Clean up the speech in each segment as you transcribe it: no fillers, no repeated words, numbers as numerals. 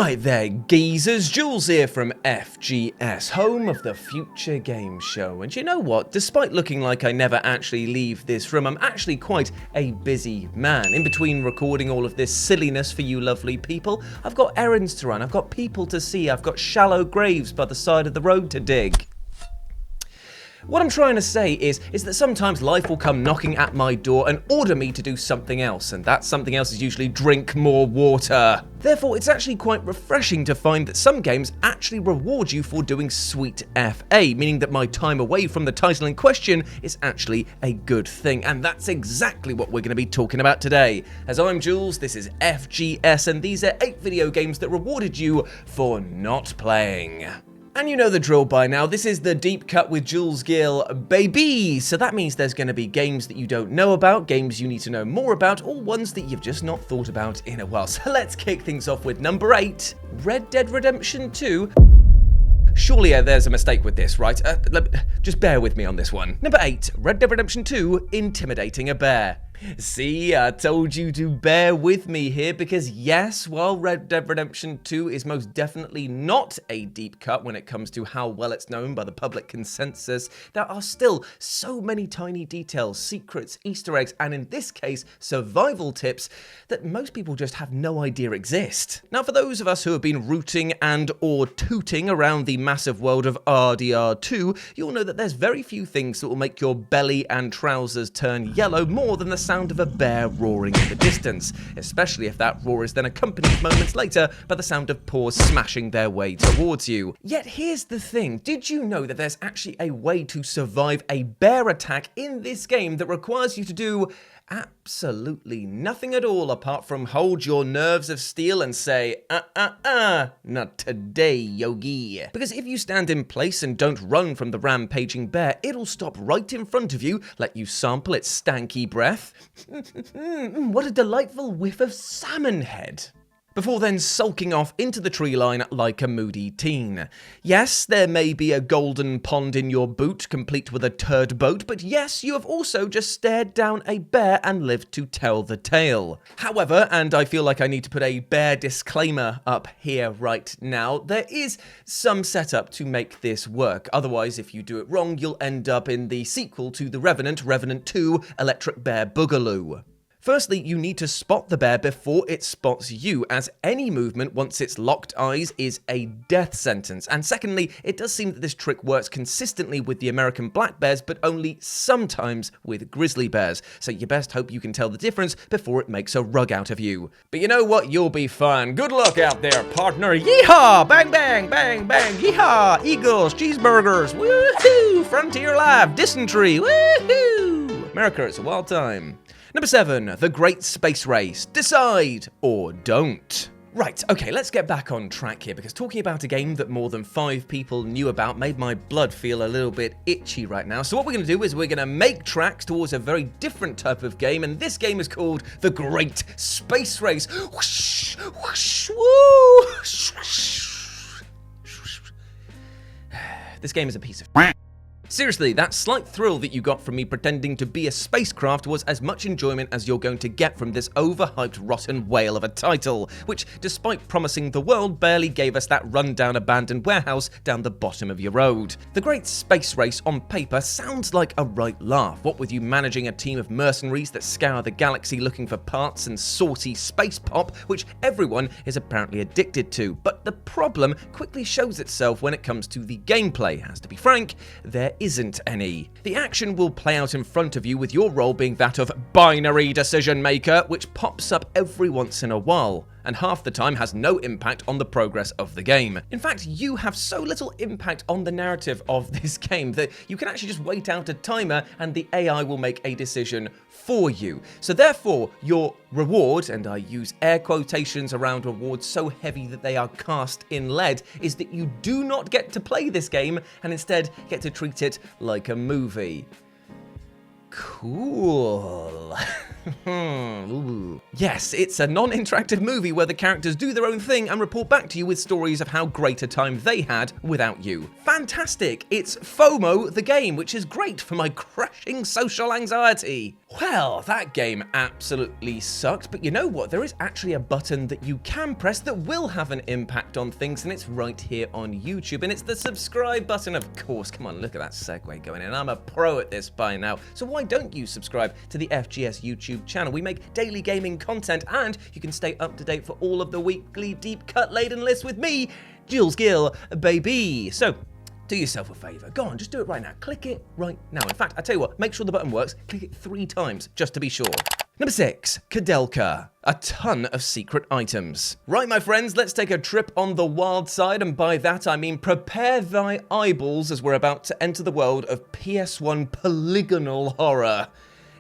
Right there, geezers, Jules here from FGS, home of the Future Game Show. And you know what? Despite looking like I never actually leave this room, I'm actually quite a busy man. In between recording all of this silliness for you lovely people, I've got errands to run, I've got people to see, I've got shallow graves by the side of the road to dig. What I'm trying to say is that sometimes life will come knocking at my door and order me to do something else, and that something else is usually drink more water. Therefore, it's actually quite refreshing to find that some games actually reward you for doing sweet FA, meaning that my time away from the title in question is actually a good thing, and that's exactly what we're going to be talking about today. As I'm Jules, this is FGS, and these are 8 video games that rewarded you for not playing. And you know the drill by now, this is the Deep Cut with Jules Gill, baby! So that means there's going to be games that you don't know about, games you need to know more about, or ones that you've just not thought about in a while. So let's kick things off with number 8, Red Dead Redemption 2. Surely there's a mistake with this, right? Just bear with me on this one. Number 8, Red Dead Redemption 2, Intimidating a Bear. See, I told you to bear with me here because yes, while Red Dead Redemption 2 is most definitely not a deep cut when it comes to how well it's known by the public consensus, there are still so many tiny details, secrets, Easter eggs, and in this case, survival tips that most people just have no idea exist. Now, for those of us who have been rooting and or tooting around the massive world of RDR2, you'll know that there's very few things that will make your belly and trousers turn yellow more than the sound of a bear roaring in the distance, especially if that roar is then accompanied moments later by the sound of paws smashing their way towards you. Yet here's the thing, did you know that there's actually a way to survive a bear attack in this game that requires you to do absolutely nothing at all apart from hold your nerves of steel and say, not today, yogi. Because if you stand in place and don't run from the rampaging bear, it'll stop right in front of you, let you sample its stanky breath. What a delightful whiff of salmon head. Before then sulking off into the tree line like a moody teen. Yes, there may be a golden pond in your boot, complete with a turd boat, but yes, you have also just stared down a bear and lived to tell the tale. However, and I feel like I need to put a bear disclaimer up here right now, there is some setup to make this work. Otherwise, if you do it wrong, you'll end up in the sequel to The Revenant, Revenant 2, Electric Bear Boogaloo. Firstly, you need to spot the bear before it spots you, as any movement once it's locked eyes is a death sentence. And secondly, it does seem that this trick works consistently with the American black bears, but only sometimes with grizzly bears. So you best hope you can tell the difference before it makes a rug out of you. But you know what? You'll be fine. Good luck out there, partner. Yeehaw! Bang, bang, bang, bang. Yeehaw! Eagles, cheeseburgers. Woohoo! Frontier life. Dysentery. Woohoo! America, it's a wild time. Number 7, The Great Space Race. Decide or don't. Right, okay, let's get back on track here, because talking about a game that more than 5 people knew about made my blood feel a little bit itchy right now. So what we're going to do is we're going to make tracks towards a very different type of game, and this game is called The Great Space Race. Whoosh, whoosh, woo! This game is a piece of seriously, that slight thrill that you got from me pretending to be a spacecraft was as much enjoyment as you're going to get from this overhyped rotten whale of a title, which, despite promising the world, barely gave us that rundown abandoned warehouse down the bottom of your road. The Great Space Race on paper sounds like a right laugh, what with you managing a team of mercenaries that scour the galaxy looking for parts and salty space pop, which everyone is apparently addicted to. But the problem quickly shows itself when it comes to the gameplay, as to be frank, there isn't any. The action will play out in front of you, with your role being that of binary decision maker, which pops up every once in a while, and half the time has no impact on the progress of the game. In fact, you have so little impact on the narrative of this game that you can actually just wait out a timer and the AI will make a decision for you. So therefore, your reward, and I use air quotations around rewards so heavy that they are cast in lead, is that you do not get to play this game and instead get to treat it like a movie. Cool. Yes, it's a non-interactive movie where the characters do their own thing and report back to you with stories of how great a time they had without you. Fantastic! It's FOMO the game, which is great for my crushing social anxiety. Well, that game absolutely sucked, but you know what? There is actually a button that you can press that will have an impact on things, and it's right here on YouTube, and it's the subscribe button, of course. Come on, look at that segue going in. I'm a pro at this by now, so why don't you subscribe to the FGS YouTube channel? We make daily gaming content, and you can stay up to date for all of the weekly deep cut laden lists with me, Jules Gill, baby. So, do yourself a favor. Go on, just do it right now. Click it right now. In fact, I tell you what, make sure the button works. Click it 3 times, just to be sure. Number 6, Koudelka. A ton of secret items. Right, my friends, let's take a trip on the wild side, and by that I mean prepare thy eyeballs as we're about to enter the world of PS1 polygonal horror.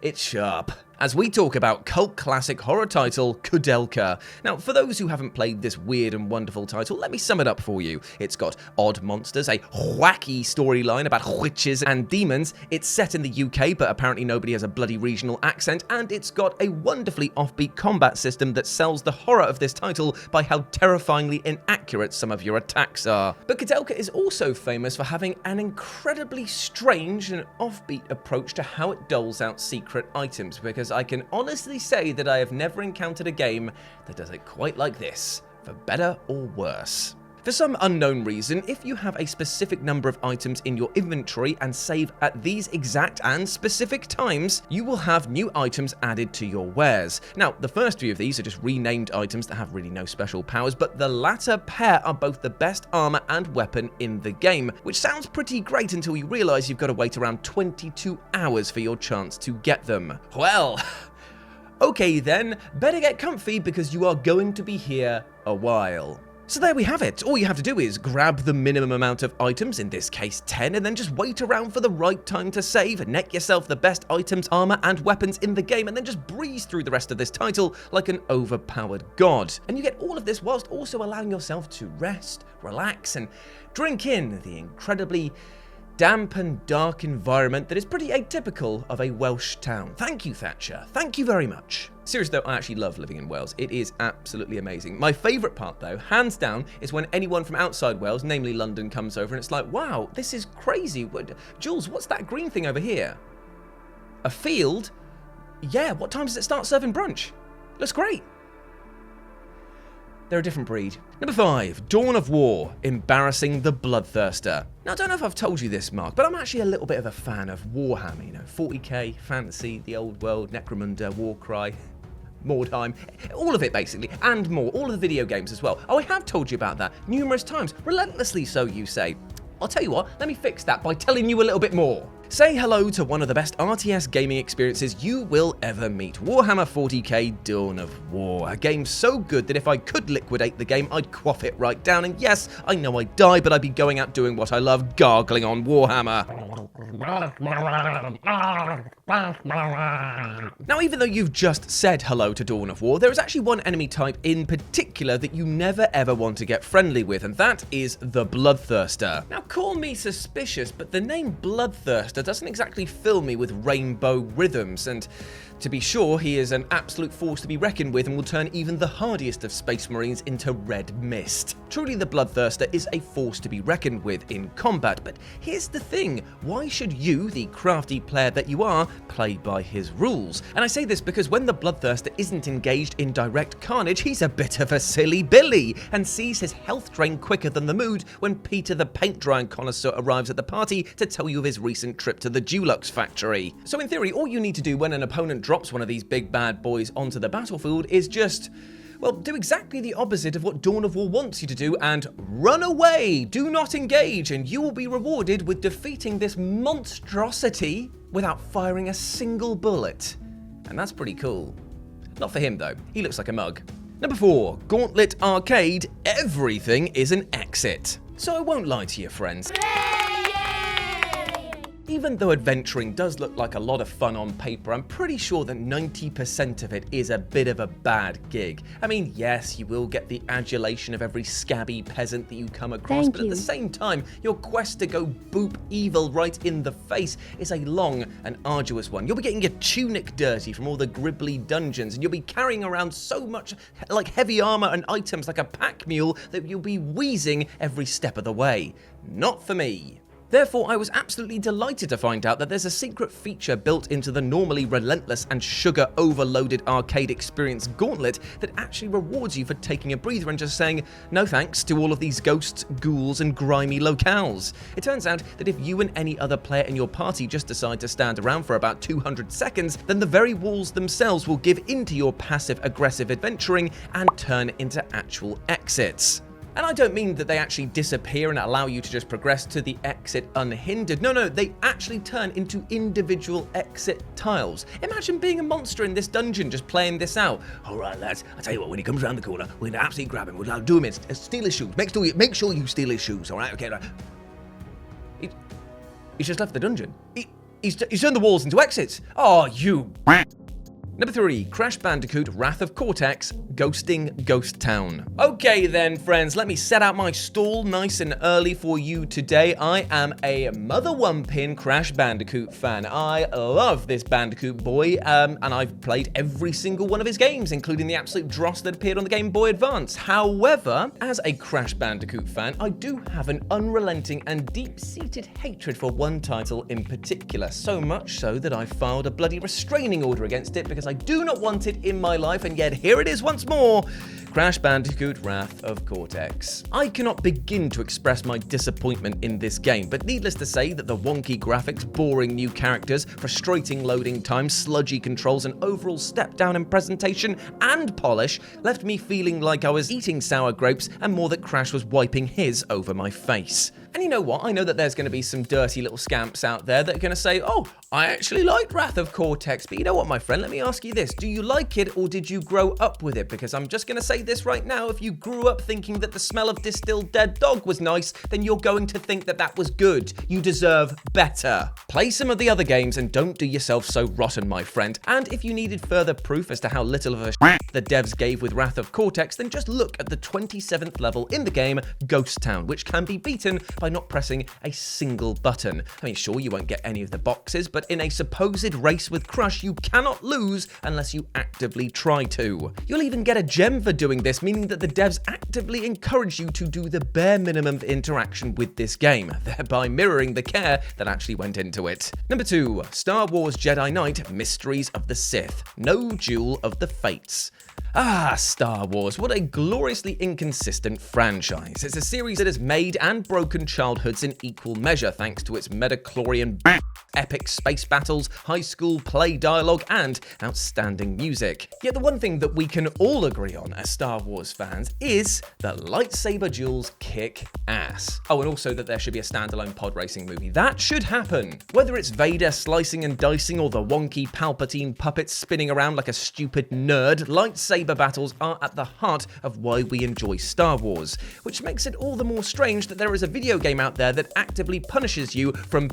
It's sharp. As we talk about cult classic horror title, Koudelka. Now, for those who haven't played this weird and wonderful title, let me sum it up for you. It's got odd monsters, a wacky storyline about witches and demons, it's set in the UK, but apparently nobody has a bloody regional accent, and it's got a wonderfully offbeat combat system that sells the horror of this title by how terrifyingly inaccurate some of your attacks are. But Koudelka is also famous for having an incredibly strange and offbeat approach to how it doles out secret items, because I can honestly say that I have never encountered a game that does it quite like this, for better or worse. For some unknown reason, if you have a specific number of items in your inventory and save at these exact and specific times, you will have new items added to your wares. Now, the first few of these are just renamed items that have really no special powers, but the latter pair are both the best armor and weapon in the game, which sounds pretty great until you realize you've got to wait around 22 hours for your chance to get them. Well, okay then, better get comfy because you are going to be here a while. So there we have it. All you have to do is grab the minimum amount of items, in this case 10, and then just wait around for the right time to save, neck yourself the best items, armor, and weapons in the game, and then just breeze through the rest of this title like an overpowered god. And you get all of this whilst also allowing yourself to rest, relax, and drink in the incredibly damp and dark environment that is pretty atypical of a Welsh town. Thank you, Thatcher. Thank you very much. Seriously though, I actually love living in Wales. It is absolutely amazing. My favourite part though, hands down, is when anyone from outside Wales, namely London, comes over and it's like, wow, this is crazy. Jules, what's that green thing over here? A field? Yeah, what time does it start serving brunch? Looks great. They're a different breed. Number 5, Dawn of War, embarrassing the Bloodthirster. Now, I don't know if I've told you this, Mark, but I'm actually a little bit of a fan of Warhammer, you know, 40k, fantasy, the old world, Necromunda, Warcry, Mordheim, all of it basically, and more, all of the video games as well. Oh, I have told you about that numerous times, relentlessly so you say. I'll tell you what, let me fix that by telling you a little bit more. Say hello to one of the best RTS gaming experiences you will ever meet. Warhammer 40k Dawn of War. A game so good that if I could liquidate the game, I'd quaff it right down. And yes, I know I'd die, but I'd be going out doing what I love, gargling on Warhammer. Now, even though you've just said hello to Dawn of War, there is actually one enemy type in particular that you never ever want to get friendly with, and that is the Bloodthirster. Now, call me suspicious, but the name Bloodthirster doesn't exactly fill me with rainbow rhythms, and to be sure, he is an absolute force to be reckoned with and will turn even the hardiest of space marines into red mist. Truly, the Bloodthirster is a force to be reckoned with in combat, but here's the thing, why should you, the crafty player that you are, play by his rules? And I say this because when the Bloodthirster isn't engaged in direct carnage, he's a bit of a silly Billy, and sees his health drain quicker than the mood when Peter the paint drying connoisseur arrives at the party to tell you of his recent trip to the Dulux factory. So in theory, all you need to do when an opponent drops one of these big bad boys onto the battlefield is just, well, do exactly the opposite of what Dawn of War wants you to do and run away, do not engage, and you will be rewarded with defeating this monstrosity without firing a single bullet. And that's pretty cool. Not for him though, he looks like a mug. Number 4, Gauntlet Arcade, everything is an exit. So I won't lie to you, friends. Even though adventuring does look like a lot of fun on paper, I'm pretty sure that 90% of it is a bit of a bad gig. I mean, yes, you will get the adulation of every scabby peasant that you come across, but at the same time, your quest to go boop evil right in the face is a long and arduous one. You'll be getting your tunic dirty from all the gribbly dungeons, and you'll be carrying around so much like heavy armor and items like a pack mule that you'll be wheezing every step of the way. Not for me. Therefore, I was absolutely delighted to find out that there's a secret feature built into the normally relentless and sugar-overloaded arcade experience Gauntlet that actually rewards you for taking a breather and just saying no thanks to all of these ghosts, ghouls, and grimy locales. It turns out that if you and any other player in your party just decide to stand around for about 200 seconds, then the very walls themselves will give into your passive-aggressive adventuring and turn into actual exits. And I don't mean that they actually disappear and allow you to just progress to the exit unhindered. No, they actually turn into individual exit tiles. Imagine being a monster in this dungeon just playing this out. All right, lads, I tell you what, when he comes around the corner, we're going to absolutely grab him. We'll do him in, steal his shoes. Make sure you steal his shoes, all right? Okay, right. He's just left the dungeon. He's turned the walls into exits. Oh, you... Number 3, Crash Bandicoot Wrath of Cortex, Ghosting Ghost Town. Okay then, friends, let me set out my stall nice and early for you today. I am a Mother One Pin Crash Bandicoot fan. I love this Bandicoot boy, and I've played every single one of his games, including the absolute dross that appeared on the Game Boy Advance. However, as a Crash Bandicoot fan, I do have an unrelenting and deep-seated hatred for one title in particular, so much so that I filed a bloody restraining order against it because I do not want it in my life, and yet here it is once more. Crash Bandicoot Wrath of Cortex. I cannot begin to express my disappointment in this game, but needless to say that the wonky graphics, boring new characters, frustrating loading times, sludgy controls, and overall step down in presentation and polish left me feeling like I was eating sour grapes and more that Crash was wiping his over my face. And you know what? I know that there's going to be some dirty little scamps out there that are going to say, oh, I actually like Wrath of Cortex, but you know what, my friend? Let me ask you this. Do you like it or did you grow up with it? Because I'm just going to say this right now. If you grew up thinking that the smell of distilled dead dog was nice, then you're going to think that that was good. You deserve better. Play some of the other games and don't do yourself so rotten, my friend. And if you needed further proof as to how little of a shit the devs gave with Wrath of Cortex, then just look at the 27th level in the game, Ghost Town, which can be beaten by not pressing a single button. I mean, sure, you won't get any of the boxes, but in a supposed race with Crush, you cannot lose unless you actively try to. You'll even get a gem for doing this, meaning that the devs actively encourage you to do the bare minimum of interaction with this game, thereby mirroring the care that actually went into it. Number 2, Star Wars Jedi Knight Mysteries of the Sith, no Duel of the Fates. Ah, Star Wars, what a gloriously inconsistent franchise. It's a series that has made and broken childhoods in equal measure thanks to its metachlorian epic space battles, high school play dialogue, and outstanding music. Yet the one thing that we can all agree on as Star Wars fans is that lightsaber duels kick ass. Oh, and also that there should be a standalone pod racing movie. That should happen. Whether it's Vader slicing and dicing or the wonky Palpatine puppets spinning around like a stupid nerd, lightsaber battles are at the heart of why we enjoy Star Wars, which makes it all the more strange that there is a video game out there that actively punishes you from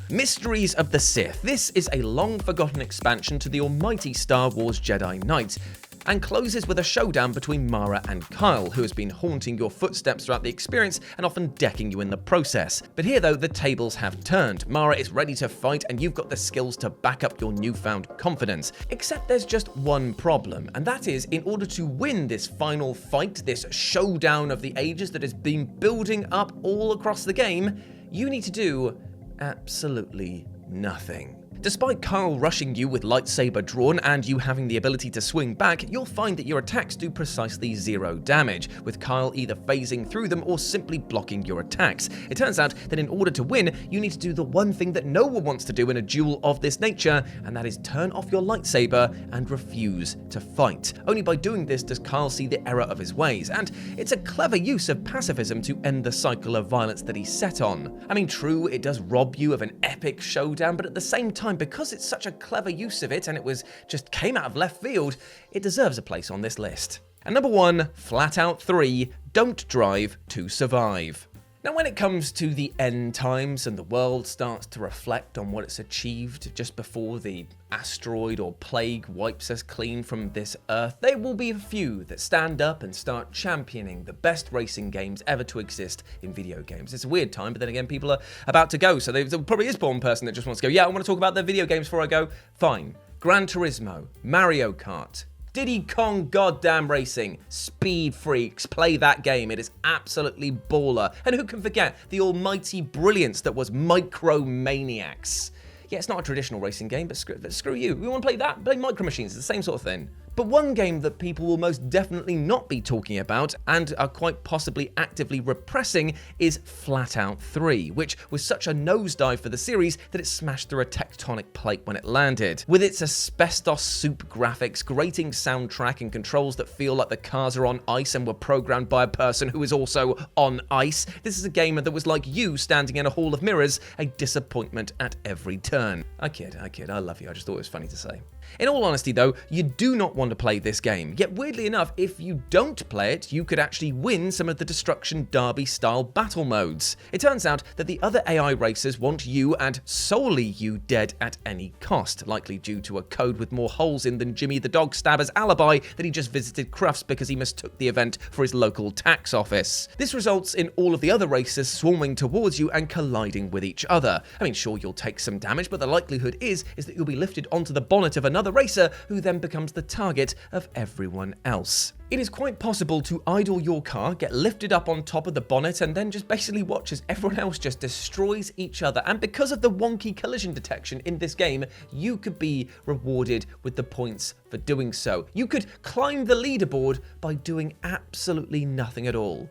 Mysteries of the Sith. This is a long-forgotten expansion to the almighty Star Wars Jedi Knight, and closes with a showdown between Mara and Kyle, who has been haunting your footsteps throughout the experience and often decking you in the process. But here though, the tables have turned. Mara is ready to fight and you've got the skills to back up your newfound confidence. Except there's just one problem, and that is, in order to win this final fight, this showdown of the ages that has been building up all across the game, you need to do absolutely nothing. Despite Kyle rushing you with lightsaber drawn and you having the ability to swing back, you'll find that your attacks do precisely 0 damage, with Kyle either phasing through them or simply blocking your attacks. It turns out that in order to win, you need to do the one thing that no one wants to do in a duel of this nature, and that is turn off your lightsaber and refuse to fight. Only by doing this does Kyle see the error of his ways, and it's a clever use of pacifism to end the cycle of violence that he's set on. I mean, true, it does rob you of an epic showdown, but at the same time, because it's such a clever use of it and it was just came out of left field, it deserves a place on this list. And number 1, Flatout 3, Don't Drive to Survive. Now, when it comes to the end times and the world starts to reflect on what it's achieved just before the asteroid or plague wipes us clean from this earth, there will be a few that stand up and start championing the best racing games ever to exist in video games. It's a weird time, but then again, people are about to go, so there probably is one person that just wants to go, yeah, I want to talk about their video games before I go. Fine. Gran Turismo, Mario Kart, Diddy Kong goddamn Racing. Speed freaks, play that game. It is absolutely baller. And who can forget the almighty brilliance that was Micromaniacs? Yeah, it's not a traditional racing game, but screw you. We want to play that? Play Micro Machines. It's the same sort of thing. But one game that people will most definitely not be talking about and are quite possibly actively repressing is Flatout 3, which was such a nosedive for the series that it smashed through a tectonic plate when it landed. With its asbestos soup graphics, grating soundtrack, and controls that feel like the cars are on ice and were programmed by a person who is also on ice, this is a game that was like you standing in a hall of mirrors, a disappointment at every turn. I kid, I love you, I just thought it was funny to say. In all honesty though, you do not want to play this game, yet weirdly enough, if you don't play it, you could actually win some of the Destruction Derby style battle modes. It turns out that the other AI racers want you and solely you dead at any cost, likely due to a code with more holes in than Jimmy the Dog Stabber's alibi that he just visited Crufts because he mistook the event for his local tax office. This results in all of the other racers swarming towards you and colliding with each other. I mean, sure, you'll take some damage, but the likelihood is that you'll be lifted onto the bonnet of another racer who then becomes the target of everyone else. It is quite possible to idle your car, get lifted up on top of the bonnet, and then just basically watch as everyone else just destroys each other. And because of the wonky collision detection in this game, you could be rewarded with the points for doing so. You could climb the leaderboard by doing absolutely nothing at all.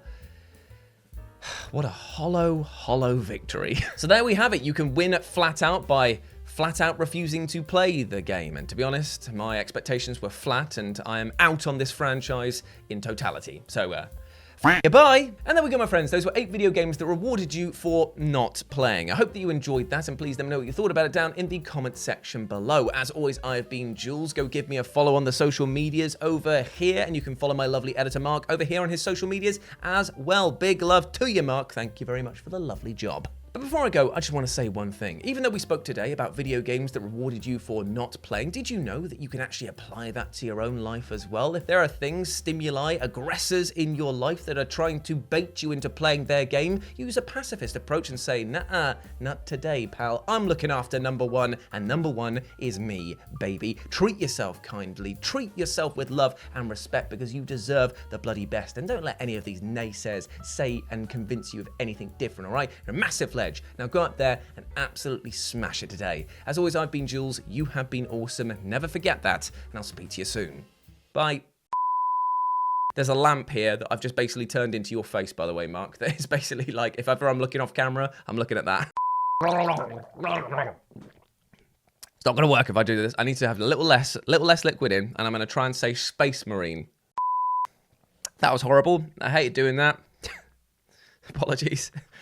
What a hollow victory. So there we have it. You can win flat out by flat out refusing to play the game. And to be honest, my expectations were flat and I am out on this franchise in totality. So, goodbye. And there we go, my friends. Those were 8 video games that rewarded you for not playing. I hope that you enjoyed that, and please let me know what you thought about it down in the comment section below. As always, I have been Jules. Go give me a follow on the social medias over here, and you can follow my lovely editor Mark over here on his social medias as well. Big love to you, Mark. Thank you very much for the lovely job. But before I go, I just want to say one thing. Even though we spoke today about video games that rewarded you for not playing, did you know that you can actually apply that to your own life as well? If there are things, stimuli, aggressors in your life that are trying to bait you into playing their game, use a pacifist approach and say, nah, not today, pal. I'm looking after number one, and number one is me, baby. Treat yourself kindly, treat yourself with love and respect, because you deserve the bloody best. And don't let any of these naysayers say and convince you of anything different, all right? You're a massive ledge. Now go out there and absolutely smash it today. As always, I've been Jules. You have been awesome. Never forget that, and I'll speak to you soon. Bye. There's a lamp here that I've just basically turned into your face, by the way, Mark. That is basically like, if ever I'm looking off camera, I'm looking at that. It's not going to work if I do this. I need to have a little less liquid in, and I'm going to try and say Space Marine. That was horrible. I hated doing that. Apologies.